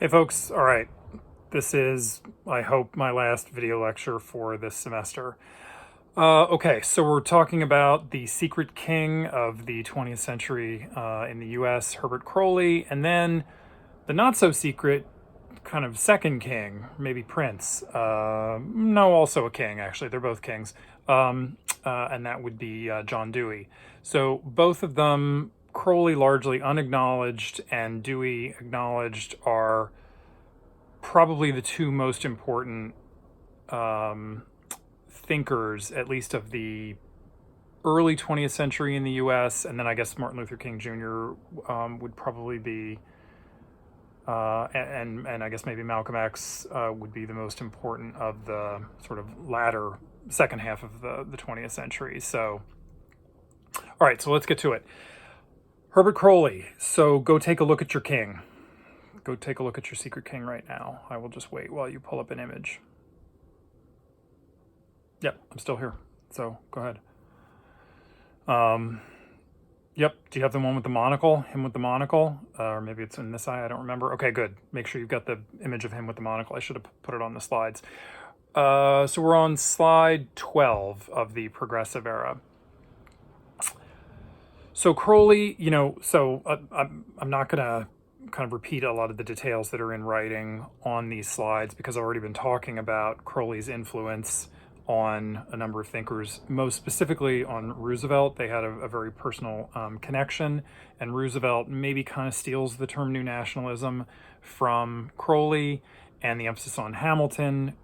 Hey folks, all right. This is, I hope, my last video lecture for this semester. Okay, so we're talking about the secret king of the 20th century in the US, Herbert Crowley, and then the not so secret kind of second king, maybe prince. No, also a king, actually. They're both kings. And that would be John Dewey. So both of them, Crowley largely unacknowledged and Dewey acknowledged, are probably the two most important thinkers, at least of the early 20th century in the US. And then I guess Martin Luther King Jr. Would probably be, and I guess maybe Malcolm X would be the most important of the sort of latter second half of the 20th century. So, all right, so let's get to it. Herbert Crowley. So go take a look at your king. Go take a look at your secret king right now. I will just wait while you pull up an image. Yep, I'm still here. So go ahead. Yep, do you have the one with the monocle? Him with the monocle? Or maybe it's in this eye, I don't remember. Okay, good. Make sure you've got the image of him with the monocle. I should have put it on the slides. So we're on slide 12 of the progressive era. So Crowley, I'm not going to kind of repeat a lot of the details that are in writing on these slides because I've already been talking about Crowley's influence on a number of thinkers, most specifically on Roosevelt. They had a very personal connection, and Roosevelt maybe kind of steals the term new nationalism from Crowley, and the emphasis on Hamilton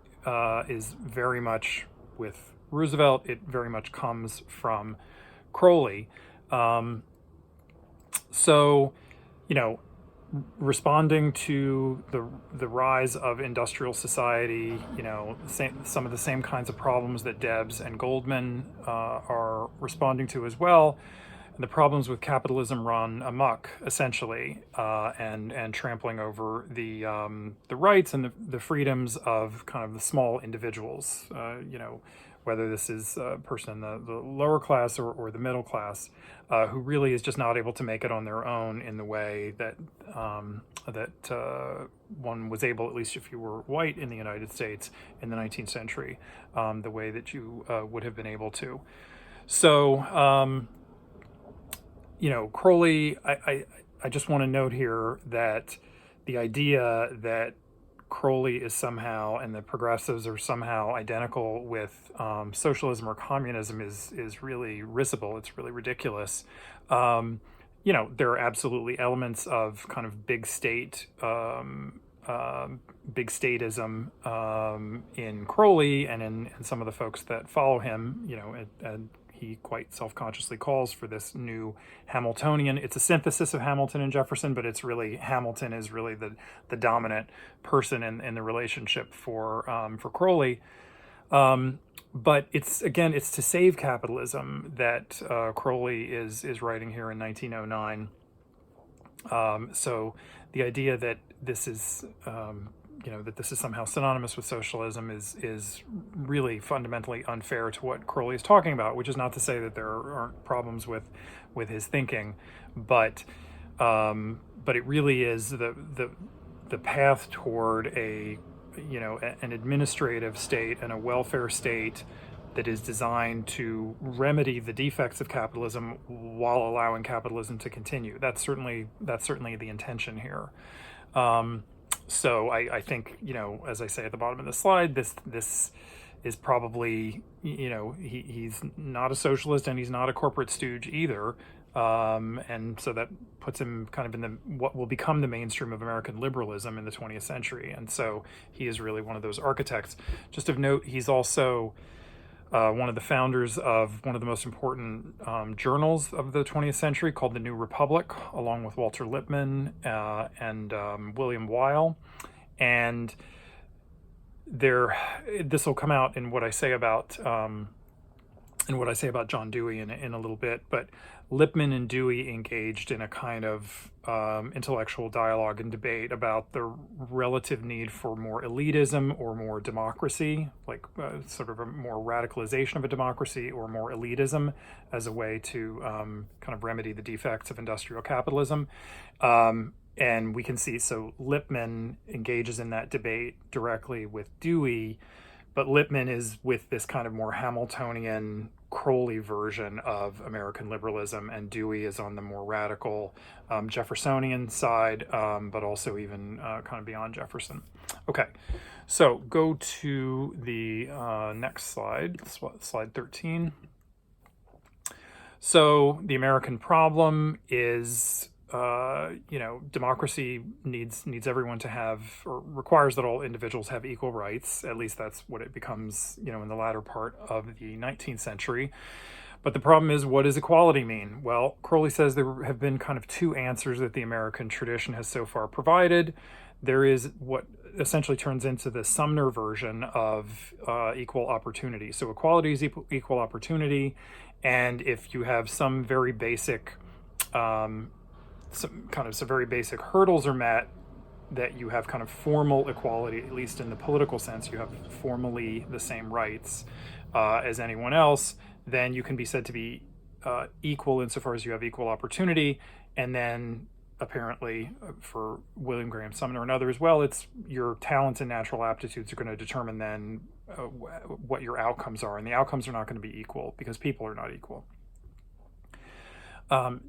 is very much with Roosevelt. It very much comes from Crowley. Responding to the rise of industrial society, some of the same kinds of problems that Debs and Goldman are responding to as well. And the problems with capitalism run amok, essentially, and trampling over the rights and the freedoms of kind of the small individuals. Whether this is a person in the lower class or the middle class, who really is just not able to make it on their own in the way that one was able, at least if you were white in the United States in the 19th century, the way that you would have been able to. So, Crowley, I just want to note here that the idea that Crowley is somehow, and the progressives are somehow identical with socialism or communism is really risible. It's really ridiculous. There are absolutely elements of kind of big statism in Crowley and in some of the folks that follow him. And he quite self-consciously calls for this new Hamiltonian. It's a synthesis of Hamilton and Jefferson, but it's really Hamilton is really the dominant person in the relationship for Crowley. But it's to save capitalism that Crowley is writing here in 1909. So the idea that this is that this is somehow synonymous with socialism is really fundamentally unfair to what Crowley is talking about, which is not to say that there aren't problems with his thinking, but it really is the path toward an administrative state and a welfare state that is designed to remedy the defects of capitalism while allowing capitalism to continue. That's certainly the intention here. So I think, as I say at the bottom of the slide, this is probably, he's not a socialist and he's not a corporate stooge either. And so that puts him kind of in what will become the mainstream of American liberalism in the 20th century. And so he is really one of those architects. Just of note, he's also one of the founders of one of the most important journals of the 20th century called The New Republic, along with Walter Lippmann and William Weil. And this will come out in what I say about John Dewey in a little bit, but Lippmann and Dewey engaged in a kind of intellectual dialogue and debate about the relative need for more elitism or more democracy, like sort of a more radicalization of a democracy, or more elitism as a way to kind of remedy the defects of industrial capitalism. And we can see, so Lippmann engages in that debate directly with Dewey, but Lippmann is with this kind of more Hamiltonian, Crowley version of American liberalism, and Dewey is on the more radical Jeffersonian side, but also even kind of beyond Jefferson. Okay, so go to the next slide, slide 13. So the American problem is, democracy needs everyone to have, or requires that all individuals have equal rights. At least that's what it becomes, in the latter part of the 19th century. But the problem is, what does equality mean? Well, Crowley says there have been kind of two answers that the American tradition has so far provided. There is what essentially turns into the Sumner version of equal opportunity. So equality is equal opportunity, and if you have some very basic some very basic hurdles are met, that you have kind of formal equality, at least in the political sense, you have formally the same rights as anyone else, then you can be said to be equal insofar as you have equal opportunity. And then apparently for William Graham Sumner and others, well, it's your talents and natural aptitudes are going to determine then what your outcomes are. And the outcomes are not going to be equal because people are not equal.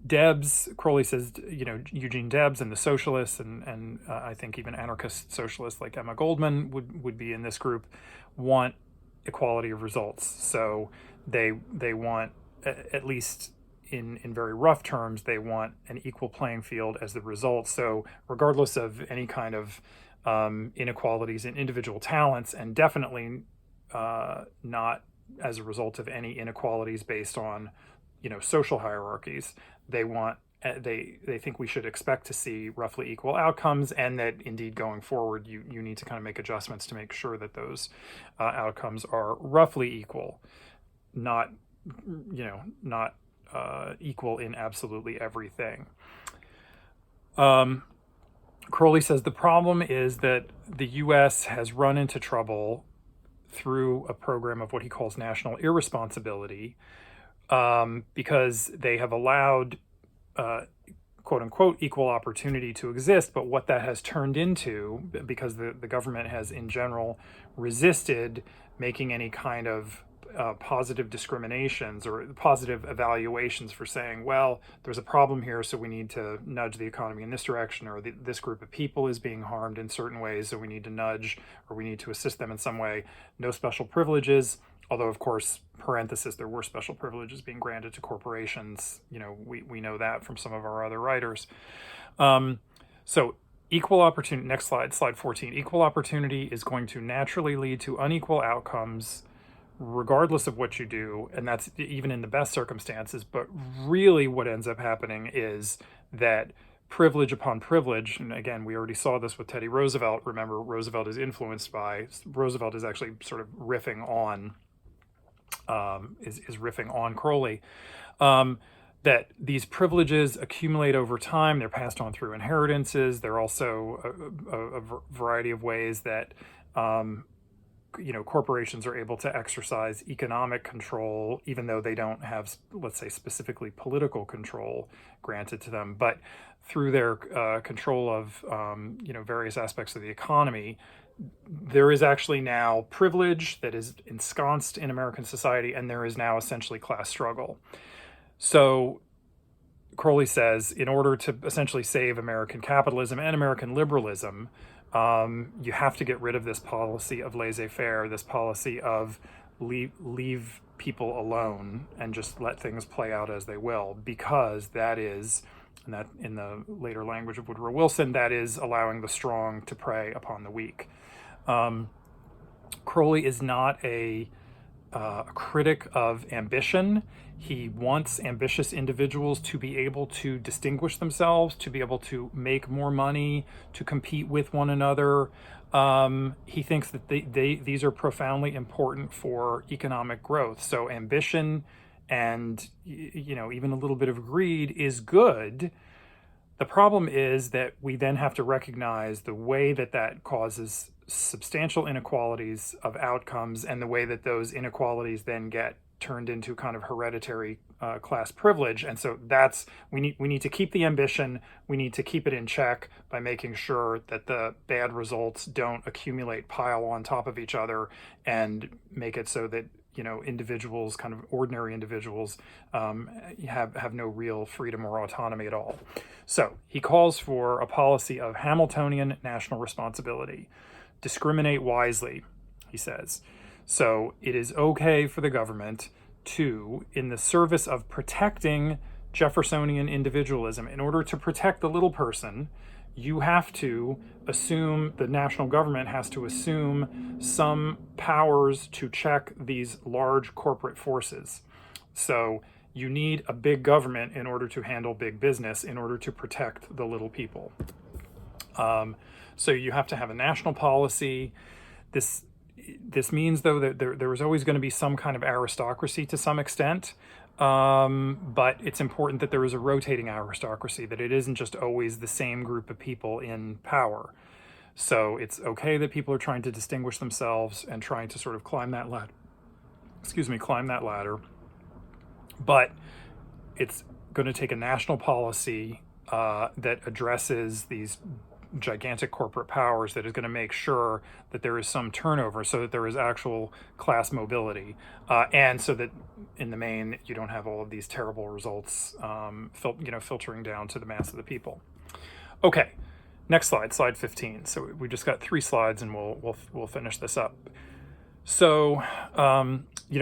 Debs, Crowley says, Eugene Debs and the socialists, and I think even anarchist socialists like Emma Goldman would be in this group, want equality of results. So they want, at least in very rough terms, they want an equal playing field as the result. So regardless of any kind of inequalities in individual talents, and definitely not as a result of any inequalities based on social hierarchies, they think we should expect to see roughly equal outcomes, and that indeed going forward you need to kind of make adjustments to make sure that those outcomes are roughly equal, not equal in absolutely everything. Crowley says the problem is that the U.S. has run into trouble through a program of what he calls national irresponsibility, because they have allowed quote unquote equal opportunity to exist. But what that has turned into, because the government has in general resisted making any kind of positive discriminations or positive evaluations for saying, well, there's a problem here, so we need to nudge the economy in this direction, or this group of people is being harmed in certain ways, so we need to nudge or we need to assist them in some way. No special privileges. Although, of course, parenthesis, there were special privileges being granted to corporations. We know that from some of our other writers. So equal opportunity, next slide, slide 14. Equal opportunity is going to naturally lead to unequal outcomes regardless of what you do. And that's even in the best circumstances. But really what ends up happening is that privilege upon privilege, and again, we already saw this with Teddy Roosevelt. Remember, Roosevelt is actually sort of riffing on riffing on Crowley, that these privileges accumulate over time. They're passed on through inheritances. They're also a variety of ways that corporations are able to exercise economic control, even though they don't have, let's say, specifically political control granted to them, but through their control of various aspects of the economy. There is actually now privilege that is ensconced in American society, and there is now essentially class struggle. So Crowley says, in order to essentially save American capitalism and American liberalism, you have to get rid of this policy of laissez-faire, this policy of leave people alone and just let things play out as they will, because that is, and that in the later language of Woodrow Wilson, that is allowing the strong to prey upon the weak. Crowley is not a critic of ambition. He wants ambitious individuals to be able to distinguish themselves, to be able to make more money, to compete with one another. He thinks that these are profoundly important for economic growth. So ambition and even a little bit of greed is good. The problem is that we then have to recognize the way that causes substantial inequalities of outcomes, and the way that those inequalities then get turned into kind of hereditary class privilege. And so we need to keep the ambition. We need to keep it in check by making sure that the bad results don't accumulate, pile on top of each other, and make it so that individuals, kind of ordinary individuals, have no real freedom or autonomy at all. So he calls for a policy of Hamiltonian national responsibility. Discriminate wisely, he says. So it is okay for the government to, in the service of protecting Jeffersonian individualism, in order to protect the little person, you have to assume, the national government has to assume some powers to check these large corporate forces. So you need a big government in order to handle big business, in order to protect the little people. So you have to have a national policy. This means, though, that there was always going to be some kind of aristocracy to some extent, but it's important that there is a rotating aristocracy, that it isn't just always the same group of people in power. So it's okay that people are trying to distinguish themselves and trying to sort of climb that ladder. But it's going to take a national policy that addresses these gigantic corporate powers, that is going to make sure that there is some turnover, so that there is actual class mobility, and so that in the main you don't have all of these terrible results filtering down to the mass of the people. Okay, next slide 15. So we just got 3 slides and we'll finish this up. So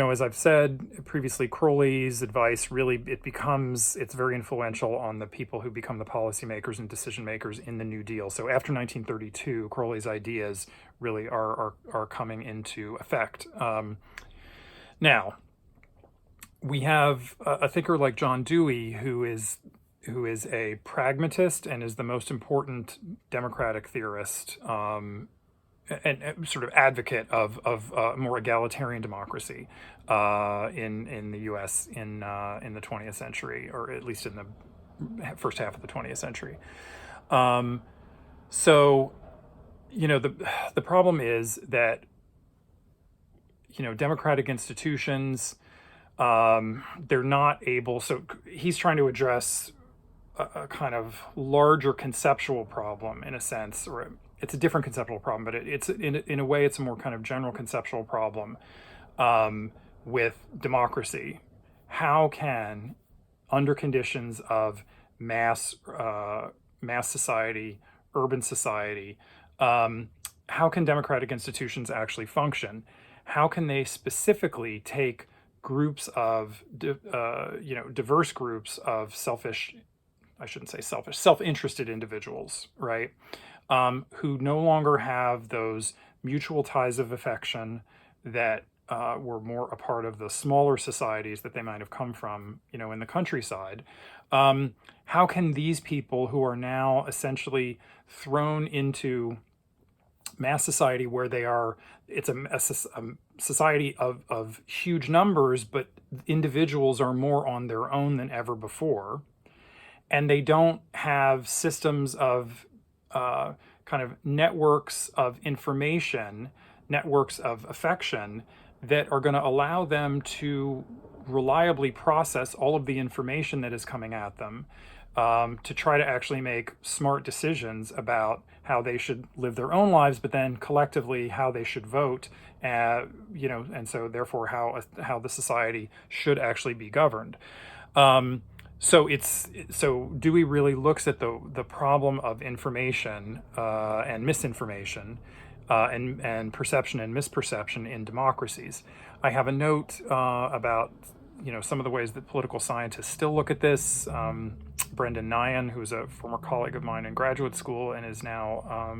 as I've said previously, Crowley's advice really, it's very influential on the people who become the policymakers and decision makers in the New Deal. So after 1932, Crowley's ideas really are coming into effect. Now, we have a thinker like John Dewey, who is a pragmatist and is the most important democratic theorist, and sort of advocate of more egalitarian democracy in the U.S. in the 20th century, or at least in the first half of the 20th century. So the problem is that democratic institutions, they're not able. So he's trying to address a kind of larger conceptual problem, in a sense, or it's a different conceptual problem, but it's in a way it's a more kind of general conceptual problem with democracy. How can, under conditions of mass society, urban society, how can democratic institutions actually function? How can they specifically take groups of diverse groups of self-interested individuals, right? Who no longer have those mutual ties of affection that were more a part of the smaller societies that they might have come from, in the countryside. How can these people, who are now essentially thrown into mass society, where it's a society of huge numbers, but individuals are more on their own than ever before, and they don't have systems of kind of networks of information, networks of affection, that are going to allow them to reliably process all of the information that is coming at them, to try to actually make smart decisions about how they should live their own lives, but then collectively how they should vote, and so therefore how the society should actually be governed. So Dewey really looks at the problem of information and misinformation and perception and misperception in democracies. I have a note about some of the ways that political scientists still look at this. Brendan Nyan, who's a former colleague of mine in graduate school and is now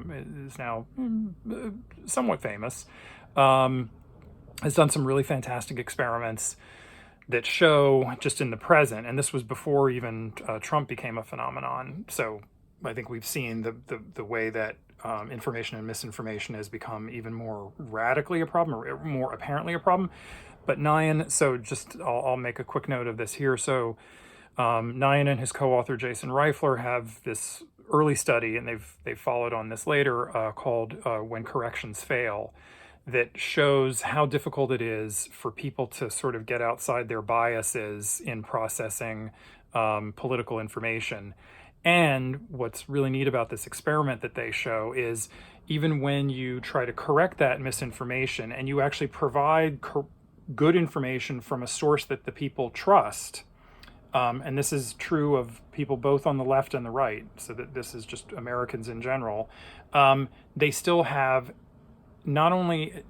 somewhat famous, has done some really fantastic experiments that show, just in the present, and this was before even Trump became a phenomenon. So I think we've seen the way that information and misinformation has become even more radically a problem, or more apparently a problem. But Nyan, so just I'll make a quick note of this here. So Nyan and his co-author Jason Reifler have this early study, and they've followed on this later, called "When Corrections Fail," that shows how difficult it is for people to sort of get outside their biases in processing political information. And what's really neat about this experiment that they show is even when you try to correct that misinformation and you actually provide good information from a source that the people trust, and this is true of people both on the left and the right, so that this is just Americans in general, they still have not only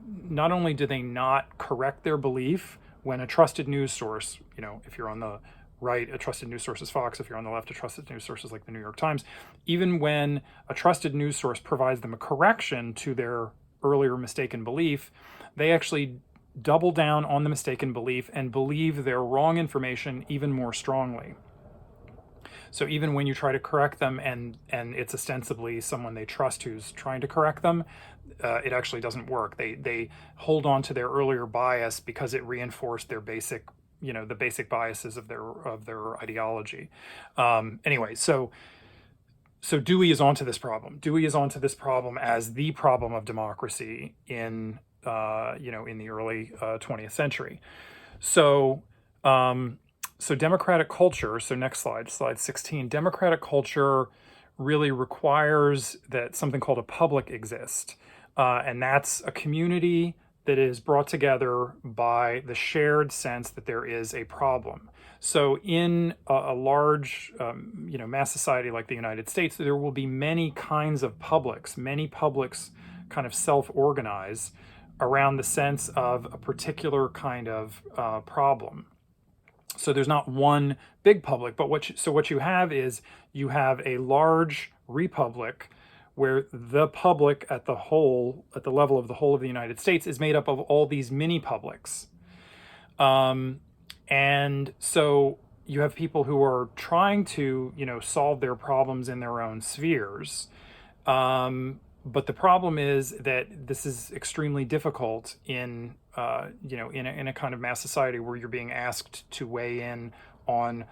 do they not correct their belief when a trusted news source, if you're on the right, a trusted news source is Fox. If you're on the left, a trusted news source is like the New York Times. Even when a trusted news source provides them a correction to their earlier mistaken belief, they actually double down on the mistaken belief and believe their wrong information even more strongly. So even when you try to correct them and it's ostensibly someone they trust who's trying to correct them, it actually doesn't work. They hold on to their earlier bias because it reinforced their basic, the basic biases of their ideology. Anyway, so Dewey is onto this problem. Dewey is onto this problem as the problem of democracy in in the early 20th century. So democratic culture, so next slide 16, democratic culture really requires that something called a public exist. And that's a community that is brought together by the shared sense that there is a problem. So in a large, mass society like the United States, there will be many kinds of publics. Many publics kind of self-organize around the sense of a particular kind of problem. So there's not one big public, but what you have is you have a large republic where the public at the level of the whole of the United States is made up of all these mini publics. And so you have people who are trying to, solve their problems in their own spheres. But the problem is that this is extremely difficult in a kind of mass society where you're being asked to weigh in on,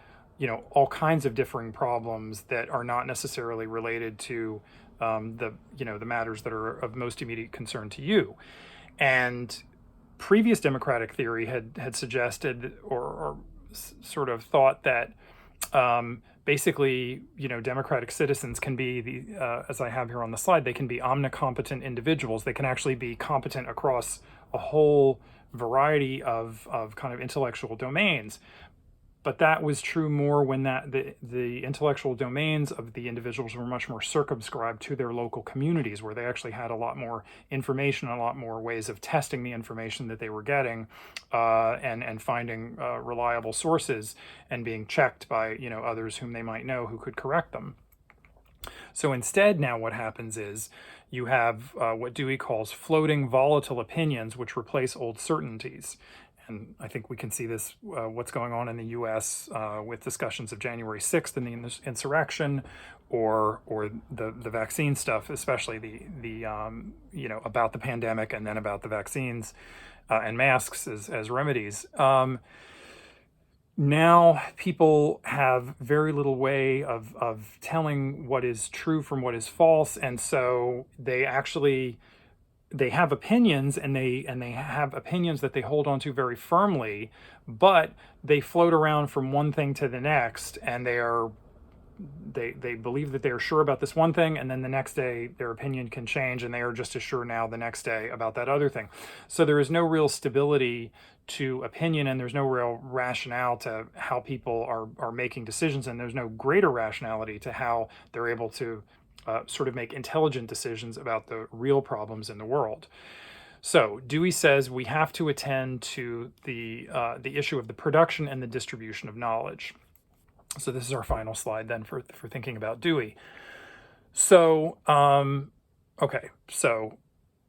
all kinds of differing problems that are not necessarily related to the matters that are of most immediate concern to you. And previous democratic theory had suggested or sort of thought that basically, democratic citizens can be as I have here on the slide, they can be omnicompetent individuals. They can actually be competent across a whole variety of kind of intellectual domains. But that was true more when the intellectual domains of the individuals were much more circumscribed to their local communities, where they actually had a lot more information, a lot more ways of testing the information that they were getting, and finding reliable sources and being checked by others whom they might know who could correct them. So instead, now what happens is you have what Dewey calls floating volatile opinions, which replace old certainties. And I think we can see this, what's going on in the U.S. With discussions of January 6th and the insurrection, or the vaccine stuff, especially the about the pandemic and then about the vaccines and masks as remedies. Now people have very little way of telling what is true from what is false, and so they have opinions, and they have opinions that they hold on to very firmly, but they float around from one thing to the next, and they believe that they are sure about this one thing, and then the next day their opinion can change, and they are just as sure now the next day about that other thing. So there is no real stability to opinion, and there's no real rationale to how people are making decisions, and there's no greater rationality to how they're able to sort of make intelligent decisions about the real problems in the world. So Dewey says we have to attend to the issue of the production and the distribution of knowledge. So this is our final slide then for thinking about Dewey. So, okay, so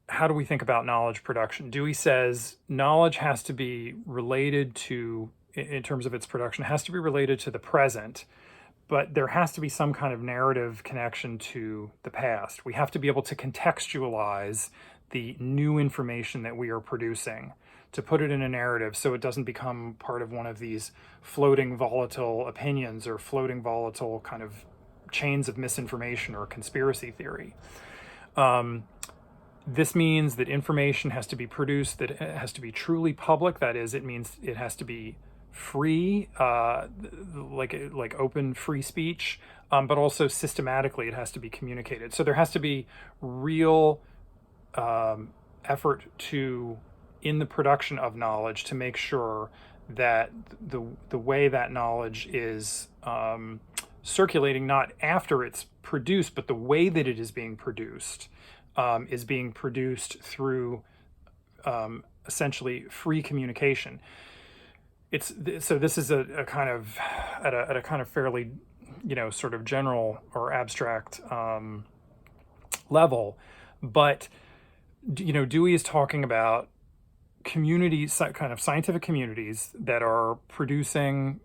how do we think about knowledge production? Dewey says knowledge has to be related to, in terms of its production, has to be related to the present, but there has to be some kind of narrative connection to the past. We have to be able to contextualize the new information that we are producing, to put it in a narrative so it doesn't become part of one of these floating volatile opinions or floating volatile kind of chains of misinformation or conspiracy theory. This means that information has to be produced, that it has to be truly public. That is, it means it has to be free, like open free speech, but also systematically it has to be communicated. So there has to be real effort in the production of knowledge to make sure that the way that knowledge is circulating, not after it's produced, but the way that it is being produced through essentially free communication. So this is a kind of at a kind of fairly, sort of general or abstract level, but Dewey is talking about communities, kind of scientific communities that are producing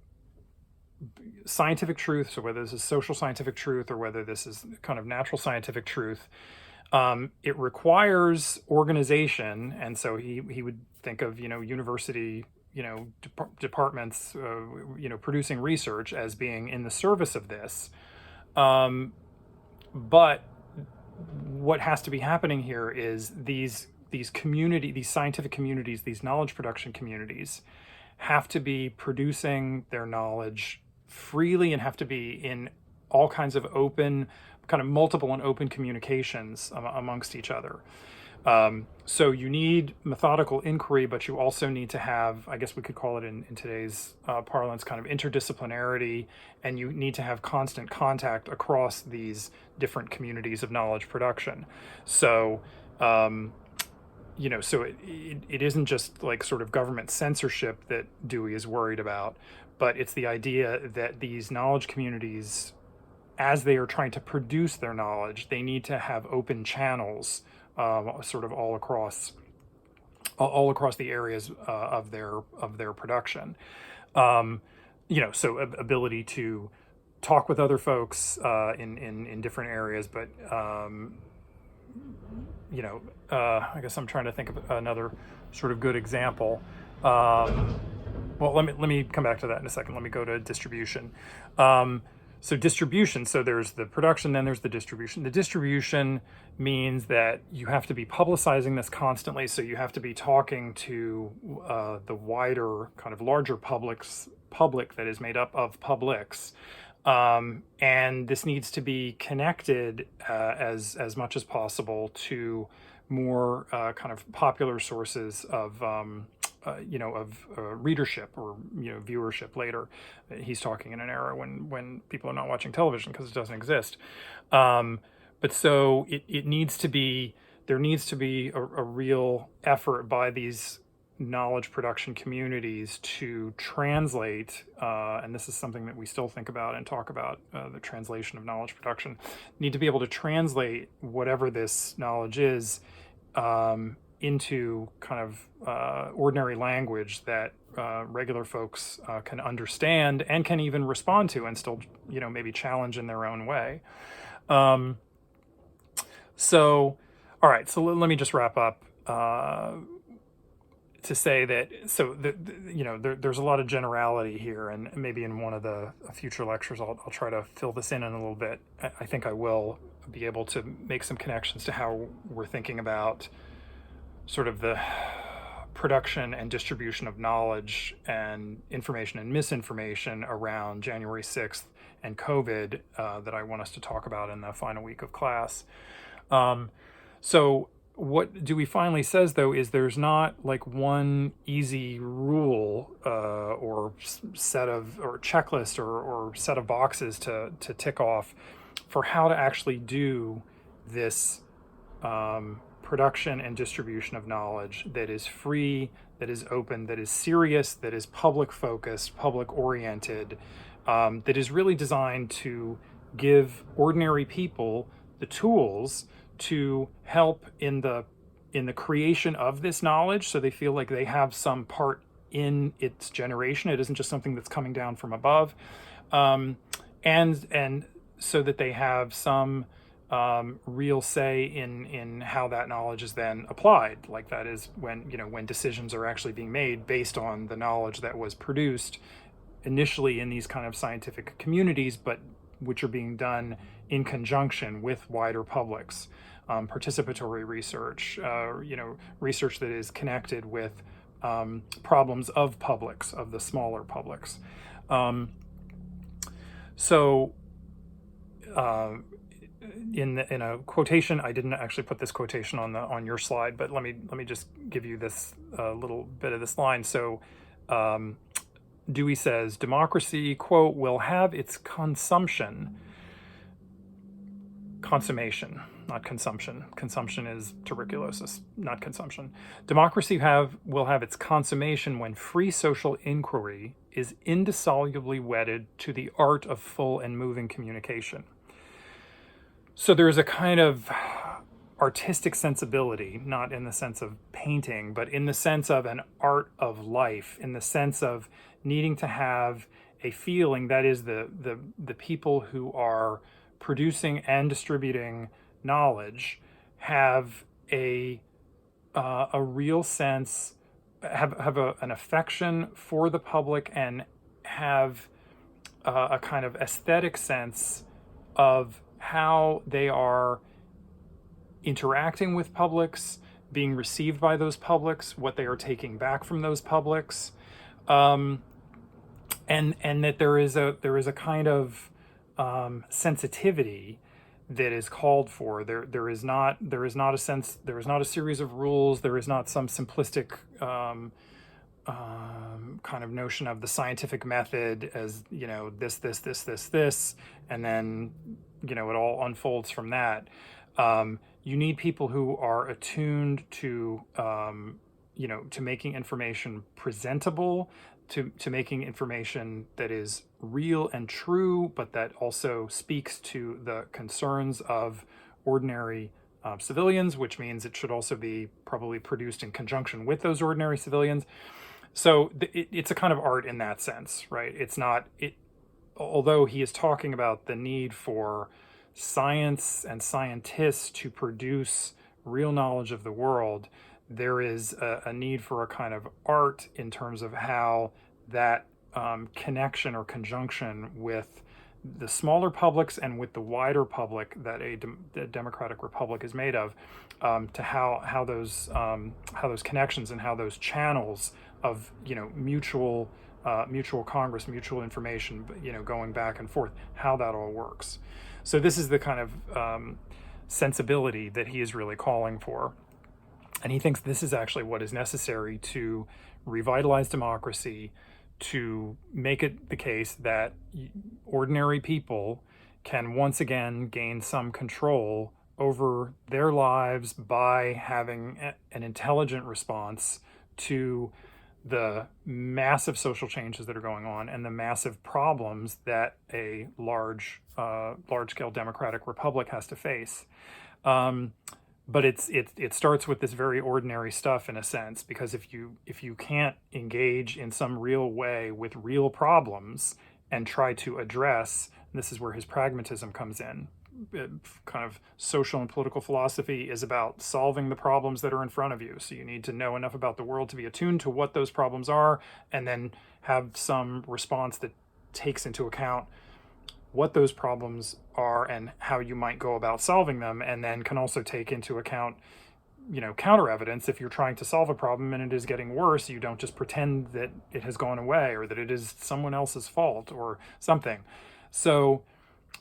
scientific truth. So whether this is social scientific truth or whether this is kind of natural scientific truth, it requires organization. And so he would think of, university, departments, producing research as being in the service of this. But what has to be happening here is these scientific communities, these knowledge production communities, have to be producing their knowledge freely and have to be in all kinds of open, kind of multiple and open communications amongst each other. So you need methodical inquiry, but you also need to have, I guess we could call it in today's parlance, kind of interdisciplinarity, and you need to have constant contact across these different communities of knowledge production. So, so it isn't just like sort of government censorship that Dewey is worried about, but it's the idea that these knowledge communities, as they are trying to produce their knowledge, they need to have open channels sort of all across the areas of their production. So ability to talk with other folks in different areas, but I guess I'm trying to think of another sort of good example. Well, let me come back to that in a second. Let me go to distribution. So distribution, so there's the production, then there's the distribution. The distribution means that you have to be publicizing this constantly, so you have to be talking to the wider, kind of larger public that is made up of publics. And this needs to be connected as much as possible to more kind of popular sources of readership or viewership later. He's talking in an era when people are not watching television because it doesn't exist. But so there needs to be a real effort by these knowledge production communities to translate, and this is something that we still think about and talk about, the translation of knowledge production, need to be able to translate whatever this knowledge is into kind of ordinary language that regular folks can understand and can even respond to and still, maybe challenge in their own way. So, all right, so let me just wrap up to say that, so there's a lot of generality here, and maybe in one of the future lectures I'll try to fill this in a little bit. I think I will be able to make some connections to how we're thinking about sort of the production and distribution of knowledge and information and misinformation around January 6th and COVID that I want us to talk about in the final week of class. So what Dewey finally says, though, is there's not like one easy rule or set of, or checklist or set of boxes to tick off for how to actually do this production and distribution of knowledge that is free, that is open, that is serious, that is public focused, public oriented, that is really designed to give ordinary people the tools to help in the creation of this knowledge, so they feel like they have some part in its generation. It isn't just something that's coming down from above, and so that they have some real say in how that knowledge is then applied. Like that is when decisions are actually being made based on the knowledge that was produced initially in these kind of scientific communities, but which are being done in conjunction with wider publics. participatory research, research that is connected with problems of publics, of the smaller publics. So in a quotation, I didn't actually put this quotation on your slide, but let me just give you this little bit of this line. So Dewey says, democracy, quote, will have its consummation, not consumption. Consumption is tuberculosis, not consumption. Democracy will have its consummation when free social inquiry is indissolubly wedded to the art of full and moving communication. So there is a kind of artistic sensibility, not in the sense of painting, but in the sense of an art of life, in the sense of needing to have a feeling that is the people who are producing and distributing knowledge have a real sense, have an affection for the public, and have a kind of aesthetic sense of how they are interacting with publics, being received by those publics, what they are taking back from those publics, and that there is a kind of sensitivity that is called for. There is not a sense, there is not a series of rules, there is not some simplistic kind of notion of the scientific method as, this, and then, it all unfolds from that. You need people who are attuned to, to making information presentable, to making information that is real and true, but that also speaks to the concerns of ordinary civilians, which means it should also be probably produced in conjunction with those ordinary civilians. So it's a kind of art in that sense, right? Although he is talking about the need for science and scientists to produce real knowledge of the world, there is a need for a kind of art in terms of how that connection or conjunction with the smaller publics and with the wider public that the democratic republic is made of, to how those connections and how those channels of mutual congress, mutual information, going back and forth, how that all works. So this is the kind of sensibility that he is really calling for. And he thinks this is actually what is necessary to revitalize democracy, to make it the case that ordinary people can once again gain some control over their lives by having an intelligent response to the massive social changes that are going on and the massive problems that a large-scale democratic republic has to face. But it starts with this very ordinary stuff, in a sense, because if you can't engage in some real way with real problems and try to address, and this is where his pragmatism comes in. Kind of social and political philosophy is about solving the problems that are in front of you. So you need to know enough about the world to be attuned to what those problems are, and then have some response that takes into account what those problems are and how you might go about solving them, and then can also take into account, counter evidence. If you're trying to solve a problem and it is getting worse, you don't just pretend that it has gone away or that it is someone else's fault or something. So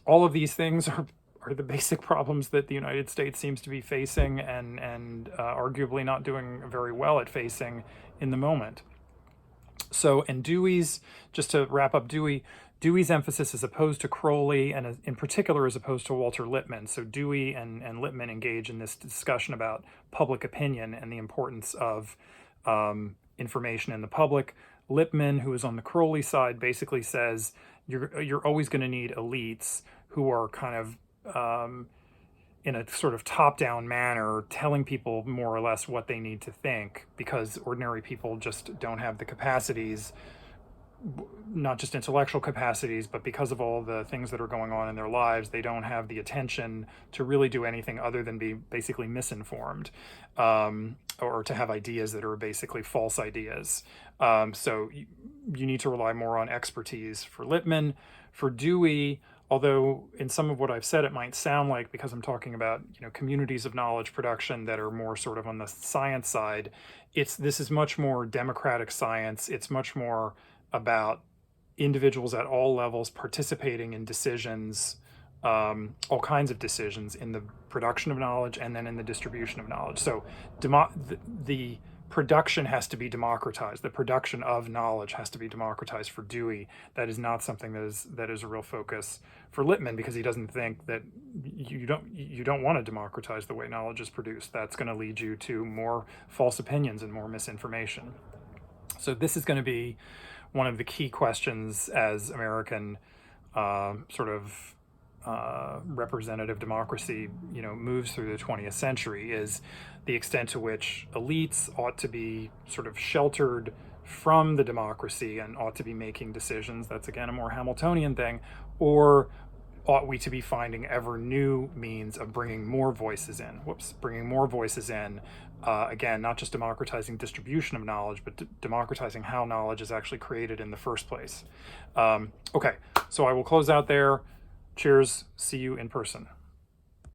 all of these things are the basic problems that the United States seems to be facing and arguably not doing very well at facing in the moment. So, and Dewey's, just to wrap up Dewey's emphasis is opposed to Crowley, and in particular is opposed to Walter Lippmann. So Dewey and Lippmann engage in this discussion about public opinion and the importance of information in the public. Lippmann, who is on the Crowley side, basically says you're always going to need elites who are kind of in a sort of top-down manner telling people more or less what they need to think, because ordinary people just don't have the capacities, not just intellectual capacities, but because of all the things that are going on in their lives, they don't have the attention to really do anything other than be basically misinformed, or to have ideas that are basically false ideas. So you need to rely more on expertise for Lippmann. For Dewey, although in some of what I've said, it might sound like, because I'm talking about, communities of knowledge production that are more sort of on the science side, this is much more democratic science. It's much more about individuals at all levels participating in decisions, all kinds of decisions in the production of knowledge and then in the distribution of knowledge. So the production has to be democratized. The production of knowledge has to be democratized for Dewey. That is not something that is a real focus for Lippmann, because he doesn't think that you don't want to democratize the way knowledge is produced. That's going to lead you to more false opinions and more misinformation. So this is going to be one of the key questions as American representative democracy, moves through the 20th century, is the extent to which elites ought to be sort of sheltered from the democracy and ought to be making decisions. That's, again, a more Hamiltonian thing. Or ought we to be finding ever new means of bringing more voices in? Bringing more voices in. Again, not just democratizing distribution of knowledge, but democratizing how knowledge is actually created in the first place. Okay, so I will close out there. Cheers. See you in person.